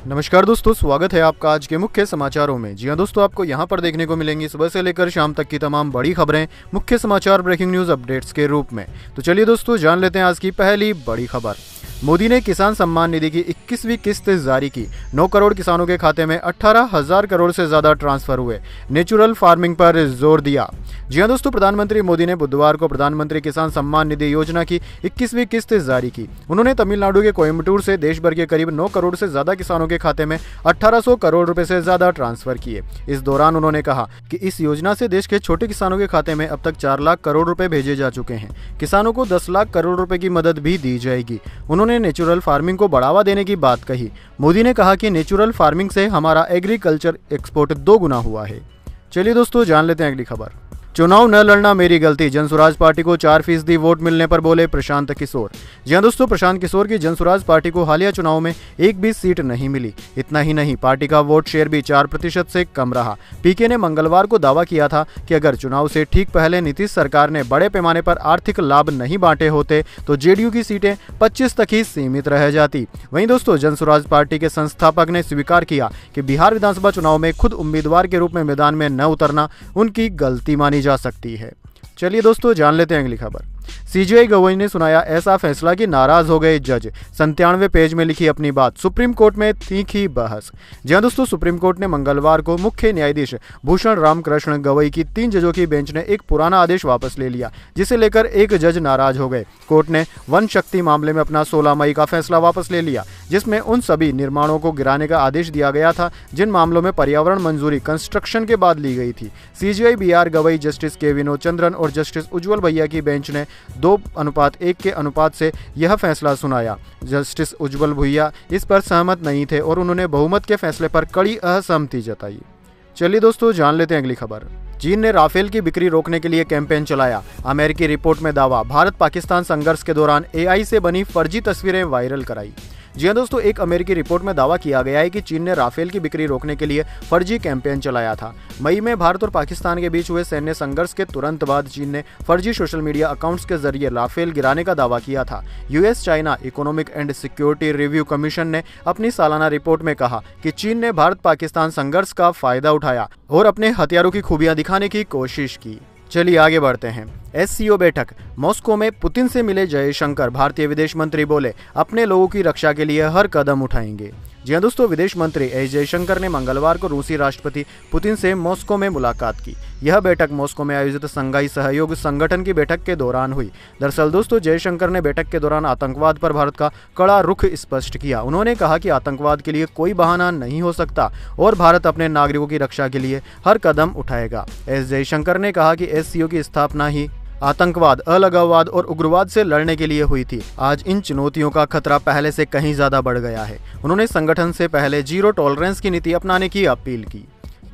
नमस्कार दोस्तों, स्वागत है आपका आज के मुख्य समाचारों में। जी हां दोस्तों, आपको यहां पर देखने को मिलेंगी सुबह से लेकर शाम तक की तमाम बड़ी खबरें मुख्य समाचार ब्रेकिंग न्यूज अपडेट्स के रूप में। तो चलिए दोस्तों, जान लेते हैं आज की पहली बड़ी खबर। मोदी ने किसान सम्मान निधि की 21वीं किस्त जारी की। 9 करोड़ किसानों के खाते में 18,000 करोड़ से ज्यादा ट्रांसफर हुए। नेचुरल फार्मिंग पर जोर दिया। जी हां दोस्तों, प्रधानमंत्री मोदी ने बुधवार को प्रधानमंत्री किसान सम्मान निधि योजना की 21वीं किस्त जारी की। उन्होंने तमिलनाडु के कोयम्बटूर से देश भर के करीब 9 करोड़ से ज्यादा किसानों के खाते में 1800 करोड़ रुपए से ज्यादा ट्रांसफर किए। इस दौरान उन्होंने कहा कि इस योजना से देश के छोटे किसानों के खाते में अब तक 4 लाख करोड़ रुपए भेजे जा चुके हैं। किसानों को 10 लाख करोड़ रुपए की मदद भी दी जाएगी। उन्होंने नेचुरल फार्मिंग को बढ़ावा देने की बात कही। मोदी ने कहा कि नेचुरल फार्मिंग से हमारा एग्रीकल्चर एक्सपोर्ट 2 गुना हुआ है। चलिए दोस्तों, जान लेते हैं अगली खबर। चुनाव न लड़ना मेरी गलती, जनसुराज पार्टी को 4% वोट मिलने पर बोले प्रशांत किशोर। जी हां दोस्तों, प्रशांत किशोर की जनसुराज पार्टी को हालिया चुनाव में एक भी सीट नहीं मिली। इतना ही नहीं, पार्टी का वोट शेयर भी 4% से कम रहा। पीके ने मंगलवार को दावा किया था कि अगर चुनाव से ठीक पहले नीतीश सरकार ने बड़े पैमाने पर आर्थिक लाभ नहीं बांटे होते तो जेडीयू की सीटें 25 तक ही सीमित रह जाती। वहीं दोस्तों, जनसुराज पार्टी के संस्थापक ने स्वीकार किया कि बिहार विधानसभा चुनाव में खुद उम्मीदवार के रूप में मैदान में न उतरना उनकी गलती मानी जा सकती है। चलिए दोस्तों, जान लेते हैं अगली खबर। सीजेआई गवई ने सुनाया ऐसा फैसला कि नाराज हो गए जज। 97वें पेज में लिखी अपनी बात। सुप्रीम कोर्ट में तीखी बहस। जी हां दोस्तों, सुप्रीम कोर्ट ने मंगलवार को मुख्य न्यायाधीश भूषण रामकृष्ण गवई की 3 जजों की बेंच ने एक पुराना आदेश वापस ले लिया, जिसे लेकर एक जज नाराज हो गए। कोर्ट ने वन शक्ति मामले में अपना 16 मई का फैसला वापस ले लिया, जिसमें उन सभी निर्माणों को गिराने का आदेश दिया गया था जिन मामलों में पर्यावरण मंजूरी कंस्ट्रक्शन के बाद ली गई थी। सीजेआई बीआर गवई, जस्टिस के विनोद चंद्रन और जस्टिस उज्जवल भैया की बेंच ने 2:1 के अनुपात से यह फैसला सुनाया। जस्टिस उज्जवल भैया इस पर सहमत नहीं थे और उन्होंने बहुमत के फैसले पर कड़ी असहमति जताई। चलिए दोस्तों, जान लेते हैं अगली खबर। चीन ने राफेल की बिक्री रोकने के लिए कैंपेन चलाया। अमेरिकी रिपोर्ट में दावा। भारत पाकिस्तान संघर्ष के दौरान एआई से बनी फर्जी तस्वीरें वायरल कराई। जी हां दोस्तों, एक अमेरिकी रिपोर्ट में दावा किया गया है कि चीन ने राफेल की बिक्री रोकने के लिए फर्जी कैंपेन चलाया था। मई में भारत और पाकिस्तान के बीच हुए सैन्य संघर्ष के तुरंत बाद चीन ने फर्जी सोशल मीडिया अकाउंट्स के जरिए राफेल गिराने का दावा किया था। US China economic and security review commission ने अपनी सालाना रिपोर्ट में कहा कि चीन ने भारत पाकिस्तान संघर्ष का फायदा उठाया और अपने हथियारों की खूबियां दिखाने की कोशिश की। चलिए आगे बढ़ते हैं। एससीओ बैठक। मॉस्को में पुतिन से मिले जयशंकर। भारतीय विदेश मंत्री बोले अपने लोगों की रक्षा के लिए हर कदम उठाएंगे। जी हां दोस्तों, विदेश मंत्री एस जयशंकर ने मंगलवार को रूसी राष्ट्रपति पुतिन से मॉस्को में मुलाकात की। यह बैठक मॉस्को में आयोजित संघाई सहयोग संगठन की बैठक के दौरान हुई। दरअसल दोस्तों, जयशंकर ने बैठक के दौरान आतंकवाद पर भारत का कड़ा रुख स्पष्ट किया। उन्होंने कहा कि आतंकवाद के लिए कोई बहाना नहीं हो सकता और भारत अपने नागरिकों की रक्षा के लिए हर कदम उठाएगा। एस जयशंकर ने कहा कि एससीओ की स्थापना ही आतंकवाद, अलगाववाद और उग्रवाद से लड़ने के लिए हुई थी। आज इन चुनौतियों का खतरा पहले से कहीं ज्यादा बढ़ गया है। उन्होंने संगठन से पहले जीरो टॉलरेंस की नीति अपनाने की अपील की।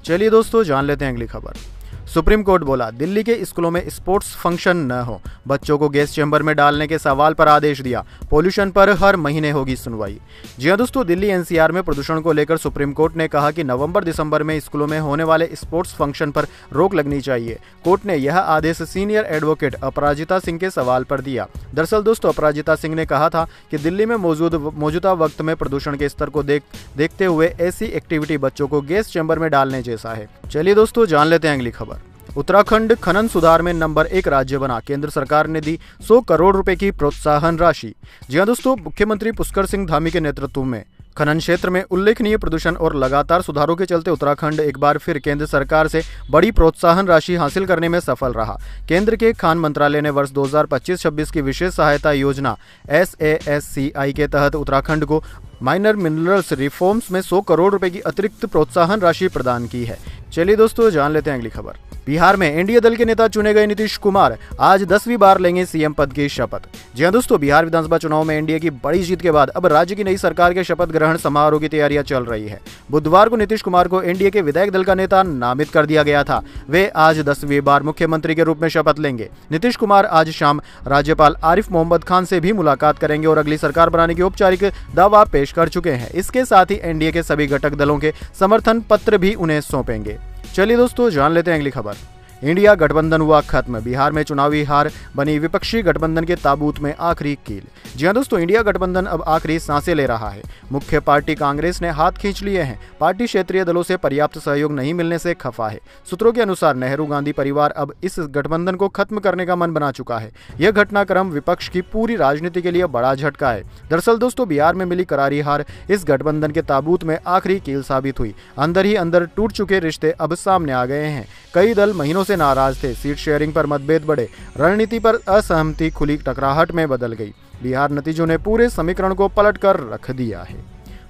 चलिए दोस्तों, जान लेते हैं अगली खबर। सुप्रीम कोर्ट बोला दिल्ली के स्कूलों में स्पोर्ट्स फंक्शन न हो। बच्चों को गैस चैम्बर में डालने के सवाल पर आदेश दिया। पोल्यूशन पर हर महीने होगी सुनवाई। जी हां दोस्तों, दिल्ली एनसीआर में प्रदूषण को लेकर सुप्रीम कोर्ट ने कहा कि नवंबर-दिसंबर में स्कूलों में होने वाले स्पोर्ट्स फंक्शन पर रोक लगनी चाहिए। कोर्ट ने यह आदेश सीनियर एडवोकेट अपराजिता सिंह के सवाल पर दिया। दरअसल दोस्तों, अपराजिता सिंह ने कहा था कि दिल्ली में मौजूदा वक्त में प्रदूषण के स्तर को देखते हुए ऐसी एक्टिविटी बच्चों को गैस चैम्बर में डालने जैसा है। चलिए दोस्तों, जान लेते हैं अगली खबर। उत्तराखंड खनन सुधार में नंबर 1 राज्य बना। केंद्र सरकार ने दी 100 करोड़ रुपए की प्रोत्साहन राशि। जी हां दोस्तों, मुख्यमंत्री पुष्कर सिंह धामी के नेतृत्व में खनन क्षेत्र में उल्लेखनीय प्रदूषण और लगातार सुधारों के चलते उत्तराखंड एक बार फिर केंद्र सरकार से बड़ी प्रोत्साहन राशि हासिल करने में सफल रहा। केंद्र के खान मंत्रालय ने वर्ष 2025-26 की विशेष सहायता योजना SASCI के तहत उत्तराखंड को माइनर मिनरल्स रिफॉर्म्स में 100 करोड़ रुपए की अतिरिक्त प्रोत्साहन राशि प्रदान की है। चलिए दोस्तों, जान लेते हैं अगली खबर। बिहार में एनडीए दल के नेता चुने गए नीतीश कुमार आज 10वीं बार लेंगे सीएम पद की शपथ। जी हां दोस्तों, बिहार विधानसभा चुनाव में एनडीए की बड़ी जीत के बाद अब राज्य की नई सरकार के शपथ ग्रहण समारोह की तैयारियां चल रही है। बुधवार को नीतीश कुमार को एनडीए के विधायक दल का नेता नामित कर दिया गया था। वे आज 10वीं बार मुख्यमंत्री के रूप में शपथ लेंगे। नीतीश कुमार आज शाम राज्यपाल आरिफ मोहम्मद खान से भी मुलाकात करेंगे और अगली सरकार बनाने की औपचारिक दावा पेश कर चुके हैं। इसके साथ ही एनडीए के सभी घटक दलों के समर्थन पत्र भी उन्हें सौंपेंगे। चलिए दोस्तों, जान लेते हैं अगली खबर। इंडिया गठबंधन हुआ खत्म, बिहार में चुनावी हार बनी विपक्षी गठबंधन के ताबूत में आखिरी कील। जी हां दोस्तों, इंडिया गठबंधन अब आखिरी सांसें ले रहा है। मुख्य पार्टी कांग्रेस ने हाथ खींच लिए हैं। पार्टी क्षेत्रीय दलों से पर्याप्त सहयोग नहीं मिलने से खफा है। सूत्रों के अनुसार नेहरू गांधी परिवार अब इस गठबंधन को खत्म करने का मन बना चुका है। यह घटनाक्रम विपक्ष की पूरी राजनीति के लिए बड़ा झटका है। दरअसल दोस्तों, बिहार में मिली करारी हार इस गठबंधन के ताबूत में आखिरी कील साबित हुई। अंदर ही अंदर टूट चुके रिश्ते अब सामने आ गए हैं। कई दल महीनों से नाराज थे, सीट शेयरिंग पर मतभेद बढ़े, रणनीति पर असहमति खुली टकराहट में बदल गई। बिहार नतीजों ने पूरे समीकरण को पलट कर रख दिया है।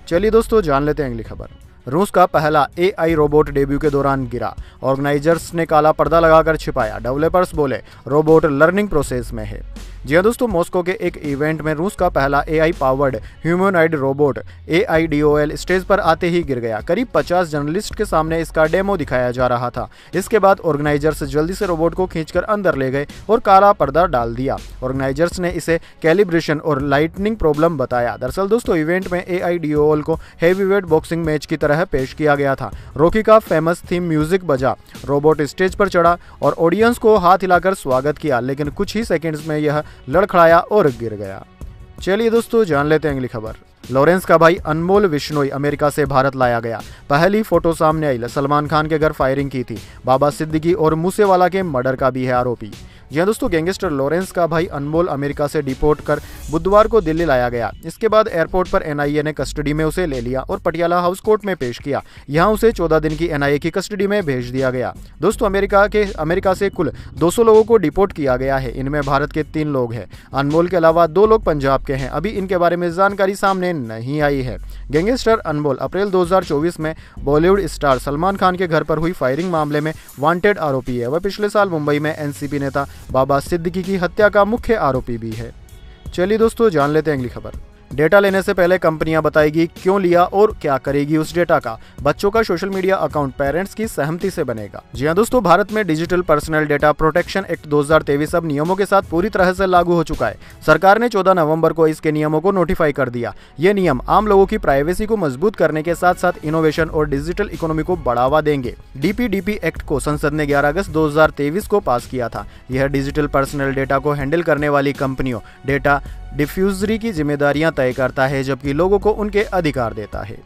चलिए दोस्तों, जान लेते हैं अगली खबर। रूस का पहला AI रोबोट डेब्यू के दौरान गिरा, ऑर्गेनाइजर्स ने काला पर्दा लगाकर छिपाया। डेवलपर्स बोले रोबोट लर्निंग प्रोसेस में है। जी हाँ दोस्तों, मॉस्को के एक इवेंट में रूस का पहला AI powered humanoid robot AIDOL stage पर आते ही गिर गया। करीब 50 जर्नलिस्ट के सामने इसका डेमो दिखाया जा रहा था। इसके बाद ऑर्गेनाइजर्स जल्दी से रोबोट को खींचकर अंदर ले गए और काला पर्दा डाल दिया। ऑर्गेनाइजर्स ने इसे कैलिब्रेशन और लाइटनिंग प्रॉब्लम बताया। दरअसल दोस्तों, इवेंट में AIDOL को हैवीवेट बॉक्सिंग मैच की तरह पेश किया गया था। रॉकी का फेमस थीम म्यूजिक बजा, रोबोट स्टेज पर चढ़ा और ऑडियंस को हाथ हिलाकर स्वागत किया, लेकिन कुछ ही सेकंड्स में यह लड़खड़ाया और गिर गया। चलिए दोस्तों, जान लेते हैं अगली खबर। लॉरेंस का भाई अनमोल विश्नोई अमेरिका से भारत लाया गया। पहली फोटो सामने आई, सलमान खान के घर फायरिंग की थी। बाबा सिद्दीकी और मूसेवाला के मर्डर का भी है आरोपी। जी हाँ दोस्तों, गैंगस्टर लॉरेंस का भाई अनमोल अमेरिका से डिपोर्ट कर बुधवार को दिल्ली लाया गया। इसके बाद एयरपोर्ट पर NIA ने कस्टडी में उसे ले लिया और पटियाला हाउस कोर्ट में पेश किया। यहाँ उसे 14 दिन की NIA की कस्टडी में भेज दिया गया। दोस्तों, अमेरिका से कुल 200 लोगों को डिपोर्ट किया गया है। इनमें भारत के 3 लोग हैं। अनमोल के अलावा 2 लोग पंजाब के हैं। अभी इनके बारे में जानकारी सामने नहीं आई है। गैंगस्टर अनमोल अप्रैल 2024 में बॉलीवुड स्टार सलमान खान के घर पर हुई फायरिंग मामले में वांटेड आरोपी है। वह पिछले साल मुंबई में NCP नेता बाबा सिद्दीकी की हत्या का मुख्य आरोपी भी है। चलिए दोस्तों, जान लेते हैं अगली खबर। डेटा लेने से पहले कंपनियां बताएगी क्यों लिया और क्या करेगी उस डेटा का। बच्चों का सोशल मीडिया अकाउंट पेरेंट्स की सहमति से बनेगा। जी हां दोस्तों, भारत में digital personal data protection act 2023 अब नियमों के साथ पूरी तरह से लागू हो चुका है। सरकार ने 14 नवंबर को इसके नियमों को नोटिफाई कर दिया। ये नियम आम लोगों की प्राइवेसी को मजबूत करने के साथ साथ इनोवेशन और डिजिटल इकोनॉमी को बढ़ावा देंगे। DPDP एक्ट को संसद ने 11 अगस्त 2023 को पास किया था। यह डिजिटल पर्सनल डेटा को हैंडल करने वाली कंपनियों डेटा डिफ्यूजरी की जिम्मेदारियां तय करता है, जबकि लोगों को उनके अधिकार देता है।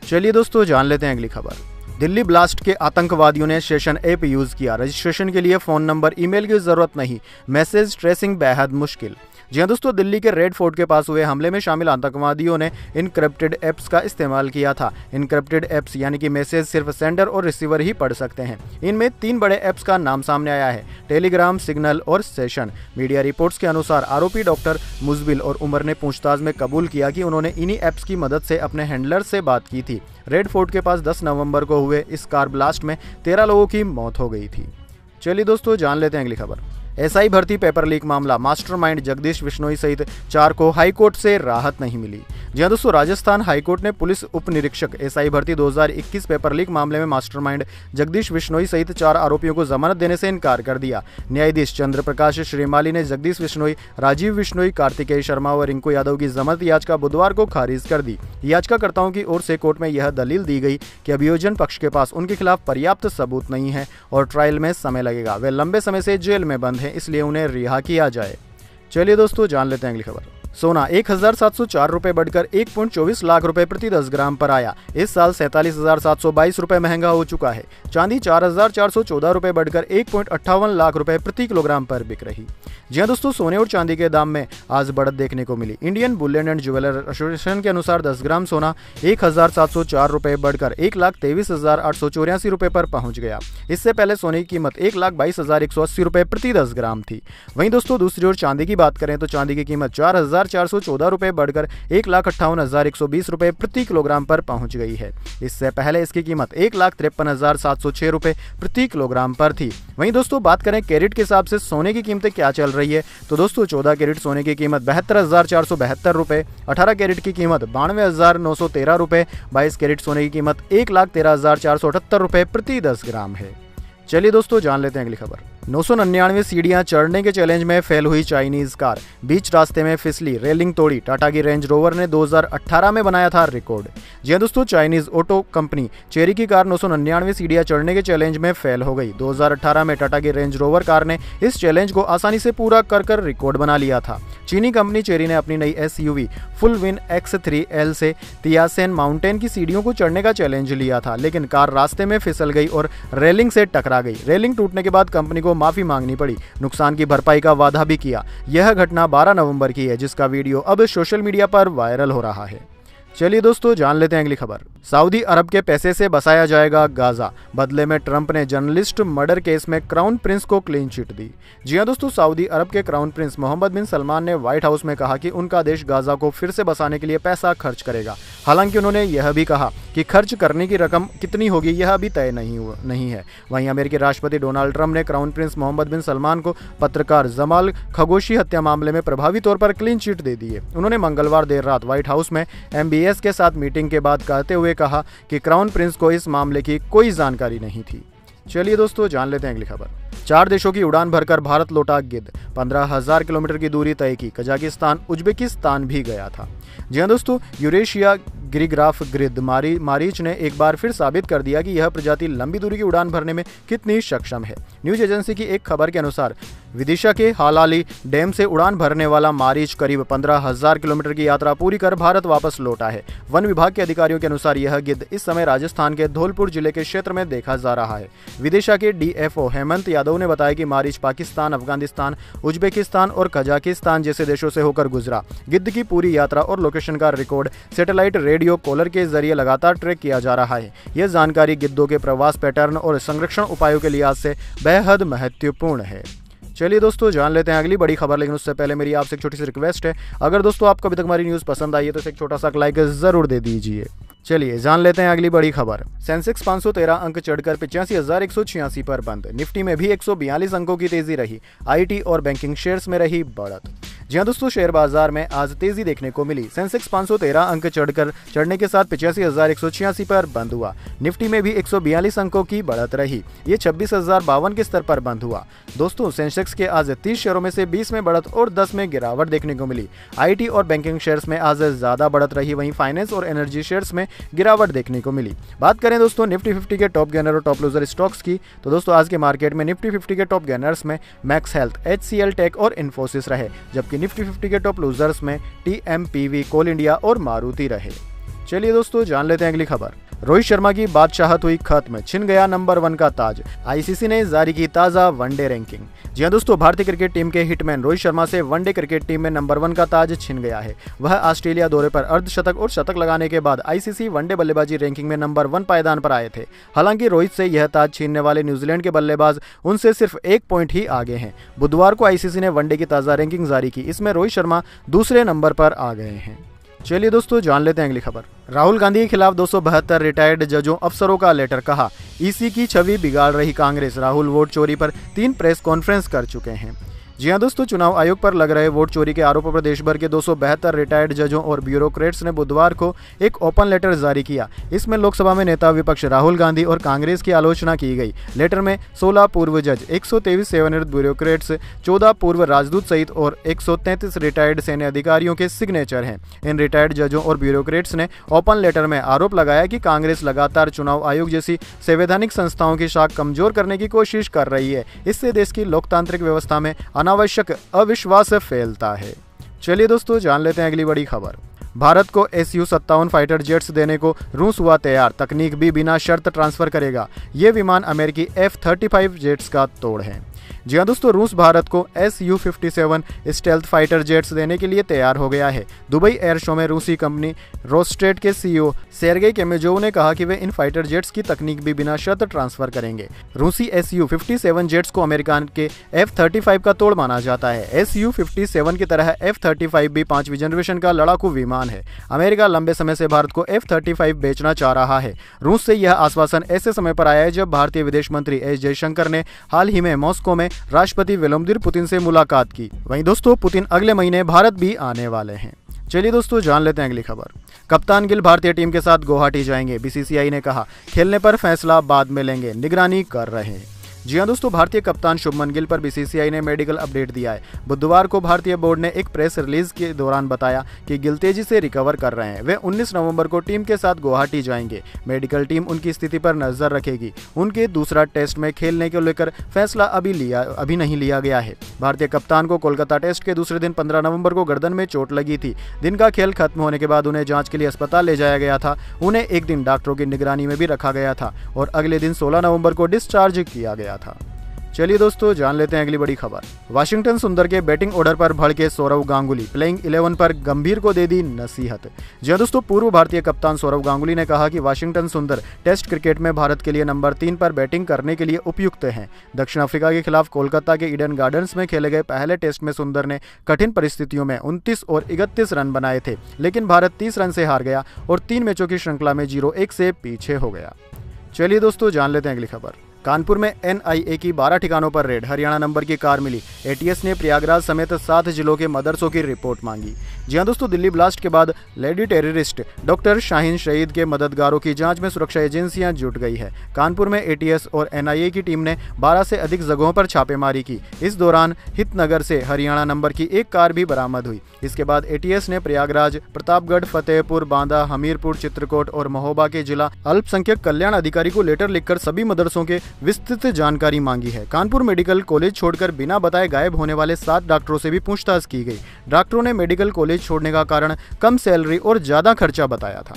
चलिए दोस्तों, जान लेते हैं अगली खबर। दिल्ली ब्लास्ट के आतंकवादियों ने सेशन ऐप यूज किया। रजिस्ट्रेशन के लिए फोन नंबर, ईमेल की जरूरत नहीं। मैसेज ट्रेसिंग बेहद मुश्किल। जी हाँ दोस्तों, दिल्ली के रेड फोर्ट के पास हुए हमले में शामिल आतंकवादियों ने इनक्रिप्टेड ऐप्स का इस्तेमाल किया था। इनक्रिप्टेड ऐप्स यानी कि मैसेज सिर्फ सेंडर और रिसीवर ही पढ़ सकते हैं। इनमें 3 बड़े ऐप्स का नाम सामने आया है, टेलीग्राम, सिग्नल और सेशन। मीडिया रिपोर्ट्स के अनुसार आरोपी डॉक्टर मुजबिल और उमर ने पूछताछ में कबूल किया कि उन्होंने इन्हीं ऐप्स की मदद से अपने हैंडलर से बात की थी। रेड फोर्ट के पास 10 नवंबर को हुए इस कार ब्लास्ट में 13 लोगों की मौत हो गई थी। चलिए दोस्तों, जान लेते हैं अगली खबर। SI भर्ती पेपर लीक मामला, मास्टरमाइंड जगदीश बिश्नोई सहित 4 को हाईकोर्ट से राहत नहीं मिली। जी हां दोस्तों, राजस्थान हाईकोर्ट ने पुलिस उप निरीक्षक SI भर्ती 2021 पेपर लीक मामले में मास्टरमाइंड जगदीश बिश्नोई सहित 4 आरोपियों को जमानत देने से इनकार कर दिया। न्यायाधीश चंद्र प्रकाश श्रीमाली ने जगदीश बिश्नोई, राजीव बिश्नोई, कार्तिकेय शर्मा और रिंकू यादव की जमानत याचिका बुधवार को खारिज कर दी। याचिकाकर्ताओं की ओर से कोर्ट में यह दलील दी गई कि अभियोजन पक्ष के पास उनके खिलाफ पर्याप्त सबूत नहीं है और ट्रायल में समय लगेगा। वे लंबे समय से जेल में बंद हैं, इसलिए उन्हें रिहा किया जाए। चलिए दोस्तों, जान लेते हैं अगली खबर। सोना 1704 रुपए बढ़कर 1.24 लाख रुपए प्रति 10 ग्राम पर आया। इस साल 47,722 रुपए महंगा हो चुका है। चांदी 4,414 रुपए बढ़कर 1.58 लाख रुपए प्रति किलोग्राम पर बिक रही। जी हां दोस्तों, सोने और चांदी के दाम में आज बढ़त देखने को मिली। Indian bullion and jeweller association के अनुसार 10 ग्राम सोना 1,704 रुपए बढ़कर 1,23,884 रुपए पर पहुंच गया। इससे पहले सोने की कीमत 1,22,180 रुपए प्रति 10 ग्राम थी। वहीं दोस्तों, दूसरी ओर चांदी की बात करें तो चांदी की कीमत 4,414 रुपए बढ़कर 1,58,120 रुपए प्रति किलोग्राम पर पहुंच गई है। इससे पहले इसकी कीमत 1,53,706 रुपए प्रति किलोग्राम पर थी। वहीं दोस्तों, बात करें कैरेट के हिसाब से सोने की कीमतें क्या चल रही है तो दोस्तों, 14 कैरेट सोने की कीमत 72,472 रुपए, 18 कैरेट की कीमत 92,913 रुपए, 22 कैरेट सोने की कीमत 1,13,478 रुपए प्रति 10 ग्राम है। चलिए दोस्तों, जान लेते हैं अगली खबर। 999 सीढ़ियां चढ़ने के चैलेंज में फेल हुई चाइनीज कार, बीच रास्ते में फिसली, रेलिंग तोड़ी। टाटा की रेंज रोवर ने 2018 में बनाया था रिकॉर्ड। जी हाँ दोस्तों, चाइनीज ऑटो कंपनी चेरी की कार 999 सीढ़ियां चढ़ने के चैलेंज में फेल हो गई। 2018 में टाटा की रेंज रोवर कार ने इस चैलेंज को आसानी से पूरा कर रिकॉर्ड बना लिया था। चीनी कंपनी चेरी ने अपनी नई SUV फुल विन X3L से तियासेन माउंटेन की सीढ़ियों को चढ़ने का चैलेंज लिया था, लेकिन कार रास्ते में फिसल गई और रेलिंग से टकरा गई। रेलिंग टूटने के बाद कंपनी को माफी मांगनी पड़ी, नुकसान की भरपाई का वादा भी किया। यह घटना 12 नवंबर की है, जिसका वीडियो अब सोशल मीडिया पर वायरल हो रहा है। चलिए दोस्तों, जान लेते हैं अगली खबर। सऊदी अरब के पैसे से बसाया जाएगा गाजा, बदले में ट्रंप ने जर्नलिस्ट मर्डर केस में क्राउन प्रिंस को क्लीन चिट दी। जी हां दोस्तों, सऊदी अरब के क्राउन प्रिंस मोहम्मद बिन सलमान ने व्हाइट हाउस में कहा कि उनका देश गाजा को फिर से बसाने के लिए पैसा खर्च करेगा। हालांकि उन्होंने यह भी कहा कि खर्च करने की रकम कितनी होगी यह अभी तय नहीं है। वहीं अमेरिकी राष्ट्रपति डोनाल्ड ट्रंप ने क्राउन प्रिंस मोहम्मद बिन सलमान को पत्रकार जमाल खशोगी हत्या मामले में प्रभावी तौर पर क्लीन चिट दे दी है। उन्होंने मंगलवार देर रात व्हाइट हाउस में MBS के साथ मीटिंग के बाद कहते हुए कहा कि क्राउन प्रिंस को इस मामले की कोई जानकारी नहीं थी। चलिए दोस्तों, जान लेते हैं अगली खबर। 4 देशों की उड़ान भरकर भारत लौटा गिद्ध, 15,000 किलोमीटर की दूरी तय की। कजाकिस्तान, उज्बेकिस्तान भी गया था। जी हाँ दोस्तों, यूरेशिया गिरिग्राफ गिद्ध मारीच ने एक बार फिर साबित कर दिया कि यह प्रजाति लंबी दूरी की उड़ान भरने में कितनी सक्षम है। न्यूज एजेंसी की एक खबर के अनुसार विदिशा के हालाली डैम से उड़ान भरने वाला मारीच करीब 15,000 किलोमीटर की यात्रा पूरी कर भारत वापस लौटा है। वन विभाग के अधिकारियों के अनुसार यह गिद्ध इस समय राजस्थान के धौलपुर जिले के क्षेत्र में देखा जा रहा है। विदिशा के DFO हेमंत यादव ने बताया कि मारीच पाकिस्तान, अफगानिस्तान, उज्बेकिस्तान और कजाकिस्तान जैसे देशों से होकर गुजरा। गिद्ध की पूरी यात्रा और लोकेशन का रिकॉर्ड सैटेलाइट रेडियो कॉलर के जरिए लगातार ट्रैक किया जा रहा है। यह जानकारी गिद्धों के प्रवास पैटर्न और संरक्षण उपायों के लिहाज से बेहद महत्वपूर्ण है। चलिए दोस्तों, जान लेते हैं अगली बड़ी खबर, लेकिन उससे पहले मेरी आपसे एक छोटी सी रिक्वेस्ट है। अगर दोस्तों आपको अभी तक हमारी न्यूज़ पसंद आई है तो इसे एक छोटा सा लाइक जरूर दे दीजिए। चलिए जान लेते हैं अगली बड़ी खबर। सेंसेक्स 513 अंक चढ़कर 85,186 पर बंद। निफ्टी में भी 142 अंकों की तेजी रही। IT और बैंकिंग शेयर्स में रही बढ़त। जी हाँ दोस्तों, शेयर बाजार में आज तेजी देखने को मिली। सेंसेक्स 513 अंक चढ़ने के साथ 85,186 पर बंद हुआ। निफ्टी में भी 142 अंकों की बढ़त रही। ये 26,052 के स्तर पर बंद हुआ। दोस्तों, सेंसेक्स के आज 30 शेयरों में से 20 में बढ़त और 10 में गिरावट देखने को मिली। IT और बैंकिंग शेयर्स में आज ज्यादा बढ़त रही, वहीं फाइनेंस और एनर्जी शेयर्स में गिरावट देखने को मिली। बात करें दोस्तों निफ्टी 50 के टॉप गेनर और टॉप लूजर स्टॉक्स की, तो दोस्तों आज के मार्केट में निफ्टी 50 के टॉप गेनर्स में मैक्स हेल्थ, HCL टेक और इन्फोसिस रहे, जबकि निफ्टी 50 के टॉप लूजर्स में TMPV, कोल इंडिया और मारुति रहे। चलिए दोस्तों, जान लेते हैं अगली खबर। रोहित शर्मा की बादशाहत हुई खत्म, छिन गया नंबर 1 का ताज। ICC ने जारी की ताजा वनडे रैंकिंग। जी हाँ दोस्तों, भारतीय क्रिकेट टीम के हिटमैन रोहित शर्मा से वनडे क्रिकेट टीम में नंबर 1 का ताज छिन गया है। वह ऑस्ट्रेलिया दौरे पर अर्धशतक और शतक लगाने के बाद ICC वनडे बल्लेबाजी रैंकिंग में नंबर 1 पायदान पर आए थे। हालांकि रोहित से यह ताज छीनने वाले न्यूजीलैंड के बल्लेबाज उनसे सिर्फ 1 पॉइंट ही आगे हैं। बुधवार को ICC ने वनडे की ताजा रैंकिंग जारी की। इसमें रोहित शर्मा दूसरे नंबर पर आ गए हैं। चलिए दोस्तों, जान लेते हैं अगली खबर। राहुल गांधी के खिलाफ 272 रिटायर्ड जजों अफसरों का लेटर, कहा EC की छवि बिगाड़ रही कांग्रेस। राहुल वोट चोरी पर 3 प्रेस कॉन्फ्रेंस कर चुके हैं। जी हाँ दोस्तों, चुनाव आयोग पर लग रहे वोट चोरी के आरोपों पर देश भर के 272 रिटायर्ड जजों और ब्यूरोक्रेट्स ने बुधवार को एक ओपन लेटर जारी किया। इसमें लोकसभा में नेता विपक्ष राहुल गांधी और कांग्रेस की आलोचना की गई। लेटर में 16 पूर्व जज, 123 सेवानिवृत्त ब्यूरोक्रेट्स, 14 पूर्व राजदूत सहित और 133 रिटायर्ड सैन्य अधिकारियों के सिग्नेचर हैं। इन रिटायर्ड जजों और ब्यूरोक्रेट्स ने ओपन लेटर में आरोप लगाया कि कांग्रेस लगातार चुनाव आयोग जैसी संवैधानिक संस्थाओं की शाख कमजोर करने की कोशिश कर रही है। इससे देश की लोकतांत्रिक व्यवस्था में अनावश्यक अविश्वास फैलता है। चलिए दोस्तों, जान लेते हैं अगली बड़ी खबर। भारत को Su-57 फाइटर जेट्स देने को रूस हुआ तैयार, तकनीक भी बिना शर्त ट्रांसफर करेगा। ये विमान अमेरिकी F-35 जेट्स का तोड़ है। जी हाँ दोस्तों, रूस भारत को Su-57 स्टेल्थ फाइटर जेट्स देने के लिए तैयार हो गया है। दुबई एयर शो में रूसी कंपनी रोस्टेट के CEO सेर्गेई केमेजोव ने कहा कि वे इन फाइटर जेट्स की तकनीक भी बिना शर्त ट्रांसफर करेंगे। रूसी Su-57 जेट्स को अमेरिका के F-35 का तोड़ माना जाता है। Su-57 की तरह F-35 भी 5वीं जनरेशन का लड़ाकू विमान है। अमेरिका लंबे समय से भारत को F-35 बेचना चाह रहा है। रूस से यह आश्वासन ऐसे समय पर आया है जब भारतीय विदेश मंत्री एस जयशंकर ने हाल ही में मॉस्को में राष्ट्रपति व्लादिमीर पुतिन से मुलाकात की। वहीं दोस्तों, पुतिन अगले महीने भारत भी आने वाले हैं। चलिए दोस्तों, जान लेते हैं अगली खबर। कप्तान गिल भारतीय टीम के साथ गुवाहाटी जाएंगे। BCCI ने कहा खेलने पर फैसला बाद में लेंगे, निगरानी कर रहे हैं। जी हां दोस्तों, भारतीय कप्तान शुभमन गिल पर बीसीसीआई ने मेडिकल अपडेट दिया है। बुधवार को भारतीय बोर्ड ने एक प्रेस रिलीज के दौरान बताया कि गिल तेजी से रिकवर कर रहे हैं। वे 19 नवंबर को टीम के साथ गुवाहाटी जाएंगे। मेडिकल टीम उनकी स्थिति पर नजर रखेगी। उनके दूसरा टेस्ट में खेलने को लेकर फैसला अभी नहीं लिया गया है। भारतीय कप्तान को कोलकाता टेस्ट के दूसरे दिन 15 नवंबर को गर्दन में चोट लगी थी। दिन का खेल खत्म होने के बाद उन्हें जांच के लिए अस्पताल ले जाया गया था। उन्हें एक दिन डॉक्टरों की निगरानी में भी रखा गया था और अगले दिन 16 नवंबर को डिस्चार्ज किया गया था। चलिए दोस्तों, जान लेते हैं अगली बड़ी खबर। वाशिंगटन सुंदर के बैटिंग ऑर्डर पर भड़के सौरव गांगुली, प्लेइंग 11 पर गंभीर को दे दी नसीहत। जी हां दोस्तों, पूर्व भारतीय कप्तान सौरव गांगुली ने कहा कि वाशिंगटन सुंदर टेस्ट क्रिकेट में भारत के लिए नंबर 3 पर बैटिंग करने के लिए उपयुक्त हैं। दक्षिण अफ्रीका के खिलाफ कोलकाता के ईडन गार्डन्स में खेले गए पहले टेस्ट में सुंदर ने कठिन परिस्थितियों में 29 और 31 रन बनाए थे, लेकिन भारत 30 रन से हार गया और 3 मैचों की श्रृंखला में 0-1 से पीछे हो गया। चलिए दोस्तों, जान लेते हैं अगली खबर। कानपुर में एनआईए की 12 ठिकानों पर रेड, हरियाणा नंबर की कार मिली। एटीएस ने प्रयागराज समेत 7 जिलों के मदरसों की रिपोर्ट मांगी। जी हां दोस्तों, दिल्ली ब्लास्ट के बाद लेडी टेररिस्ट डॉक्टर शाहीन शहीद के मददगारों की जांच में सुरक्षा एजेंसियां जुट गई है। कानपुर में एटीएस और एनआईए की टीम ने 12 से अधिक जगहों पर छापेमारी की। इस दौरान हितनगर से हरियाणा नंबर की एक कार भी बरामद हुई। इसके बाद एटीएस ने प्रयागराज, प्रतापगढ़, फतेहपुर, बांदा, हमीरपुर, चित्रकूट और महोबा के जिला अल्पसंख्यक कल्याण अधिकारी को लेटर लिखकर सभी मदरसों के विस्तृत जानकारी मांगी है। कानपुर मेडिकल कॉलेज छोड़कर बिना बताए गायब होने वाले 7 डॉक्टरों से भी पूछताछ की गई। डॉक्टरों ने मेडिकल कॉलेज छोड़ने का कारण कम सैलरी और ज्यादा खर्चा बताया था।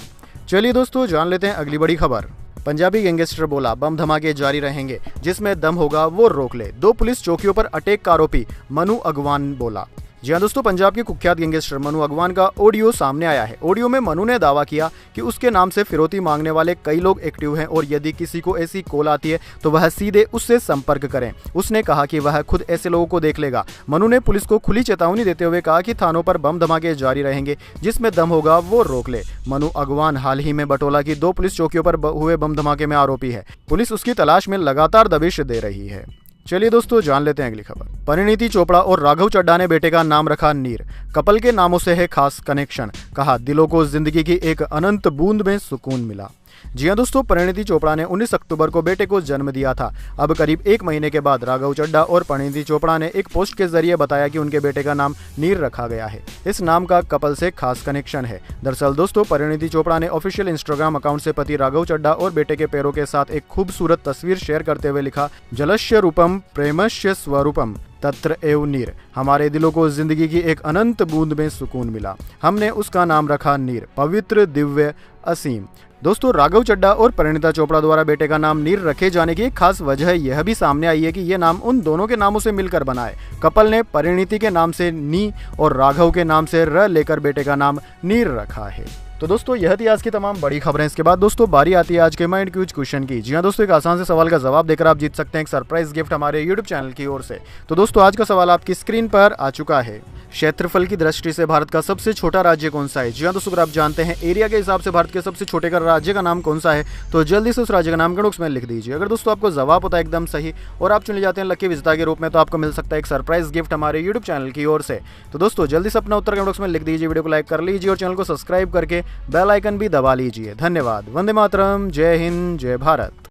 चलिए दोस्तों, जान लेते हैं अगली बड़ी खबर। पंजाबी गैंगस्टर बोला, बम धमाके जारी रहेंगे, जिसमें दम होगा वो रोक ले। 2 पुलिस चौकियों पर अटैक का आरोपी मनु अगवान बोला। जी हां दोस्तों, पंजाब के कुख्यात गैंगस्टर मनु अगवान का ऑडियो सामने आया है। ऑडियो में मनु ने दावा किया कि उसके नाम से फिरौती मांगने वाले कई लोग एक्टिव हैं और यदि किसी को ऐसी कॉल आती है तो वह सीधे उससे संपर्क करें। उसने कहा कि वह खुद ऐसे लोगों को देख लेगा। मनु ने पुलिस को खुली चेतावनी देते हुए कहा कि थानों पर बम धमाके जारी रहेंगे, जिसमें दम होगा वो रोक ले। मनु अगवान हाल ही में बटोला की 2 पुलिस चौकियों पर हुए बम धमाके में आरोपी है। पुलिस उसकी तलाश में लगातार दबिश दे रही है। चलिए दोस्तों, जान लेते हैं अगली खबर। परिणीति चोपड़ा और राघव चड्ढा ने बेटे का नाम रखा नीर। कपल के नामों से है खास कनेक्शन, कहा दिलों को जिंदगी की एक अनंत बूंद में सुकून मिला। जी हां दोस्तों, परिणीति चोपड़ा ने 19 अक्टूबर को बेटे को जन्म दिया था। अब करीब 1 महीने के बाद राघव चड्ढा और परिणीति चोपड़ा ने एक पोस्ट के जरिए बताया कि उनके बेटे का नाम नीर रखा गया है। इस नाम का कपल से खास कनेक्शन है। दरअसल दोस्तों, परिणीति चोपड़ा ने ऑफिशियल इंस्टाग्राम अकाउंट से पति राघव चड्ढा और बेटे के पैरों के साथ एक खूबसूरत तस्वीर शेयर करते हुए लिखा, जलस्य रूपम प्रेमस्य स्वरूपम तत्र एव नीर। हमारे दिलों को जिंदगी की एक अनंत बूंद में सुकून मिला। हमने उसका नाम रखा नीर, पवित्र, दिव्य, असीम। दोस्तों, राघव चड्ढा और परिणीता चोपड़ा द्वारा बेटे का नाम नीर रखे जाने की एक खास वजह यह भी सामने आई है कि यह नाम उन दोनों के नामों से मिलकर बना है। कपल ने परिणीति के नाम से नी और राघव के नाम से र लेकर बेटे का नाम नीर रखा है। तो दोस्तों, यह थी आज की तमाम बड़ी खबरें। इसके बाद दोस्तों बारी आती है आज के माइंड क्यूज क्वेश्चन की। जी हां दोस्तों, एक आसान से सवाल का जवाब देकर आप जीत सकते हैं एक सरप्राइज गिफ्ट हमारे यूट्यूब चैनल की ओर से। तो दोस्तों, आज का सवाल आपकी स्क्रीन पर आ चुका है। क्षेत्रफल की दृष्टि से भारत का सबसे छोटा राज्य कौन सा है? जी हां दोस्तों, अगर आप जानते हैं एरिया के हिसाब से भारत के सबसे छोटे का राज्य का नाम कौन सा है तो जल्दी से उस राज्य का नाम कमेंट बॉक्स में लिख दीजिए। अगर दोस्तों आपको जवाब होता है एकदम सही और आप चुने जाते हैं लकी विजेता के रूप में, तो आपको मिल सकता है एक सरप्राइज गिफ्ट हमारे यूट्यूब चैनल की ओर से। तो दोस्तों, जल्दी से अपना उत्तर कमेंट बॉक्स में लिख दीजिए, वीडियो को लाइक कर लीजिए और चैनल को सब्सक्राइब करके बेल आइकन भी दबा लीजिए। धन्यवाद। वंदे मातरम। जय हिंद, जय भारत।